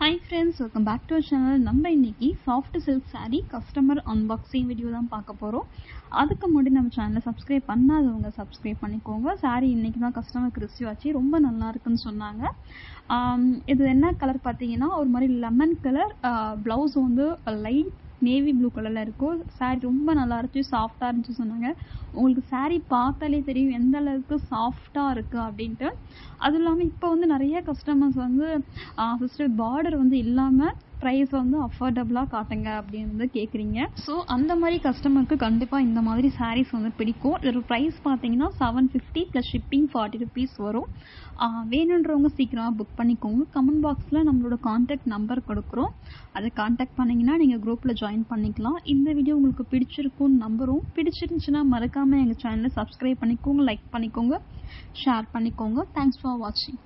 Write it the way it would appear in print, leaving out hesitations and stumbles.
Hi friends, welcome back to our channel. நம்ம இன்னைக்கு soft silk saree customer unboxing video தான் பார்க்க போகிறோம். அதுக்கு முன்னாடி நம்ம சேனலை சப்ஸ்கிரைப் பண்ணாதவங்க சப்ஸ்கிரைப் பண்ணிக்கோங்க. saree இன்னைக்கு தான் கஸ்டமருக்கு ரிசீவ் ஆச்சு. ரொம்ப நல்லா இருக்குன்னு சொன்னாங்க. இது என்ன கலர் பார்த்தீங்கன்னா ஒரு மாதிரி லெமன் கலர், ப்ளவுஸ் வந்து லைட் நேவி ப்ளூ கலரில் இருக்கும். saree ரொம்ப நல்லா இருந்துச்சு, சாஃப்டாக இருந்துச்சு சொன்னாங்க. உங்களுக்கு saree பார்த்தாலே தெரியும் எந்த அளவுக்கு சாஃப்டாக இருக்குது அப்படின்ட்டு. அதுவும் இல்லாமல் இப்போ வந்து நிறைய கஸ்டமர்ஸ் வந்து ஃபஸ்ட்டு பார்டர் வந்து இல்லாமல் ப்ரைஸ் வந்து அஃபோர்டபுளாக காட்டுங்க அப்படின்னு வந்து கேட்குறீங்க. ஸோ அந்த மாதிரி கஸ்டமருக்கு கண்டிப்பாக இந்த மாதிரி சாரீஸ் வந்து பிடிக்கும். இதோட ப்ரைஸ் பார்த்தீங்கன்னா 750 ப்ளஸ் ஷிப்பிங் 40 rupees வரும். வேணுன்றவங்க சீக்கிரமாக புக் பண்ணிக்கோங்க. கமெண்ட் பாக்ஸில் நம்மளோட கான்டாக்ட் நம்பர் கொடுக்குறோம், அதை கான்டாக்ட் பண்ணிங்கன்னா நீங்கள் குரூப்பில் ஜாயின் பண்ணிக்கலாம். இந்த வீடியோ உங்களுக்கு பிடிச்சிருக்கும்னு நம்புகிறோம். பிடிச்சிருந்துச்சுன்னா மறக்காமல் எங்கள் சேனலை சப்ஸ்கிரைப் பண்ணிக்கோங்க, லைக் பண்ணிக்கோங்க, ஷேர் பண்ணிக்கோங்க. தேங்க்ஸ் ஃபார் வாட்சிங்.